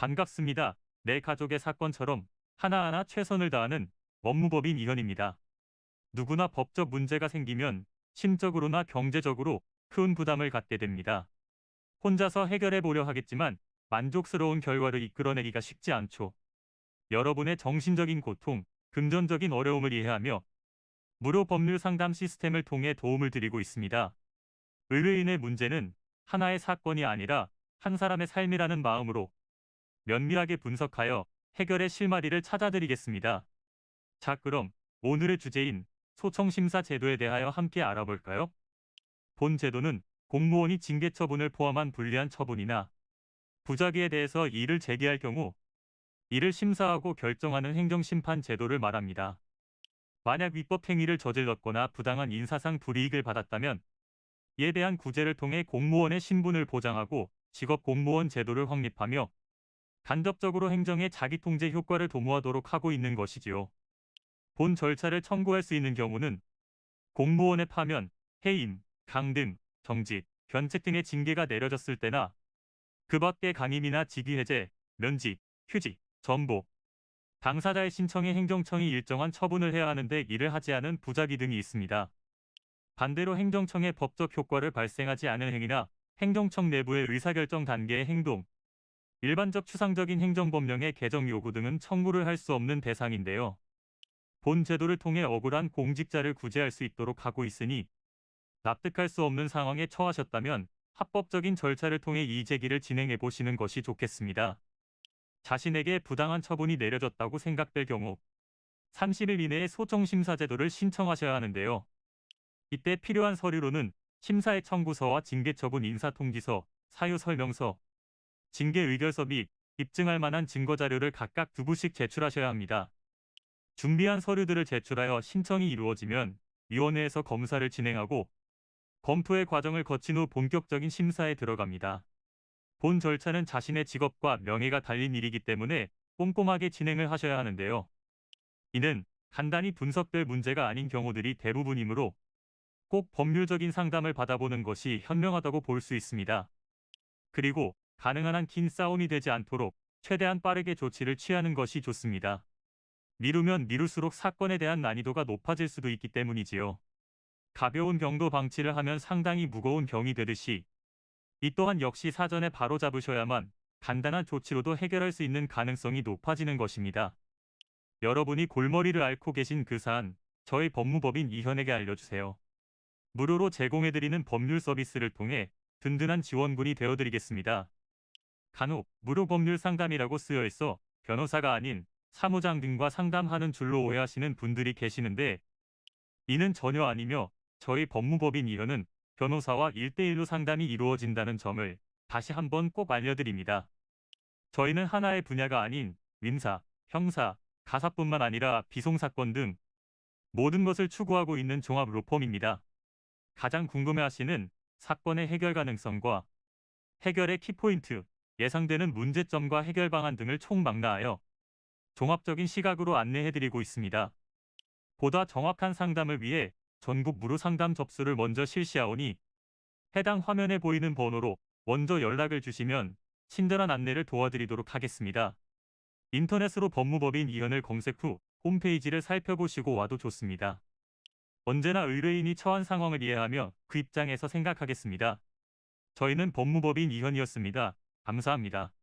반갑습니다. 내 가족의 사건처럼 하나하나 최선을 다하는 법무법인 이현입니다. 누구나 법적 문제가 생기면 심적으로나 경제적으로 큰 부담을 갖게 됩니다. 혼자서 해결해 보려 하겠지만 만족스러운 결과를 이끌어내기가 쉽지 않죠. 여러분의 정신적인 고통, 금전적인 어려움을 이해하며 무료 법률 상담 시스템을 통해 도움을 드리고 있습니다. 의뢰인의 문제는 하나의 사건이 아니라 한 사람의 삶이라는 마음으로 면밀하게 분석하여 해결의 실마리를 찾아드리겠습니다. 자, 그럼 오늘의 주제인 소청심사 제도에 대하여 함께 알아볼까요? 본 제도는 공무원이 징계 처분을 포함한 불리한 처분이나 부작위에 대해서 이의를 제기할 경우 이를 심사하고 결정하는 행정심판 제도를 말합니다. 만약 위법 행위를 저질렀거나 부당한 인사상 불이익을 받았다면 이에 대한 구제를 통해 공무원의 신분을 보장하고 직업 공무원 제도를 확립하며 간접적으로 행정의 자기통제 효과를 도모하도록 하고 있는 것이지요. 본 절차를 청구할 수 있는 경우는 공무원의 파면, 해임, 강등, 정직, 견책 등의 징계가 내려졌을 때나 그 밖의 강임이나 직위해제, 면직, 휴직, 전복, 당사자의 신청에 행정청이 일정한 처분을 해야 하는데 이를 하지 않은 부작위 등이 있습니다. 반대로 행정청의 법적 효과를 발생하지 않은 행위나 행정청 내부의 의사결정 단계의 행동, 일반적 추상적인 행정법령의 개정 요구 등은 청구를 할 수 없는 대상인데요. 본 제도를 통해 억울한 공직자를 구제할 수 있도록 하고 있으니 납득할 수 없는 상황에 처하셨다면 합법적인 절차를 통해 이의 제기를 진행해 보시는 것이 좋겠습니다. 자신에게 부당한 처분이 내려졌다고 생각될 경우 30일 이내에 소청심사 제도를 신청하셔야 하는데요. 이때 필요한 서류로는 심사의 청구서와 징계처분 인사통지서, 사유설명서, 징계의결서 및 입증할 만한 증거자료를 각각 2부씩 제출하셔야 합니다. 준비한 서류들을 제출하여 신청이 이루어지면 위원회에서 검사를 진행하고 검토의 과정을 거친 후 본격적인 심사에 들어갑니다. 본 절차는 자신의 직업과 명예가 달린 일이기 때문에 꼼꼼하게 진행을 하셔야 하는데요. 이는 간단히 분석될 문제가 아닌 경우들이 대부분이므로 꼭 법률적인 상담을 받아보는 것이 현명하다고 볼 수 있습니다. 그리고 가능한 한 긴 싸움이 되지 않도록 최대한 빠르게 조치를 취하는 것이 좋습니다. 미루면 미룰수록 사건에 대한 난이도가 높아질 수도 있기 때문이지요. 가벼운 경도 방치를 하면 상당히 무거운 병이 되듯이 이 또한 역시 사전에 바로잡으셔야만 간단한 조치로도 해결할 수 있는 가능성이 높아지는 것입니다. 여러분이 골머리를 앓고 계신 그 사안, 저희 법무법인 이현에게 알려주세요. 무료로 제공해드리는 법률 서비스를 통해 든든한 지원군이 되어드리겠습니다. 간혹 무료 법률 상담이라고 쓰여 있어 변호사가 아닌 사무장 등과 상담하는 줄로 오해하시는 분들이 계시는데 이는 전혀 아니며 저희 법무법인 이현은 변호사와 1대1로 상담이 이루어진다는 점을 다시 한번 꼭 알려드립니다. 저희는 하나의 분야가 아닌 민사, 형사, 가사뿐만 아니라 비송사건 등 모든 것을 추구하고 있는 종합 로펌입니다. 가장 궁금해하시는 사건의 해결 가능성과 해결의 키포인트, 예상되는 문제점과 해결 방안 등을 총망라하여 종합적인 시각으로 안내해드리고 있습니다. 보다 정확한 상담을 위해 전국 무료 상담 접수를 먼저 실시하오니 해당 화면에 보이는 번호로 먼저 연락을 주시면 친절한 안내를 도와드리도록 하겠습니다. 인터넷으로 법무법인 이현을 검색 후 홈페이지를 살펴보시고 와도 좋습니다. 언제나 의뢰인이 처한 상황을 이해하며 그 입장에서 생각하겠습니다. 저희는 법무법인 이현이었습니다. 감사합니다.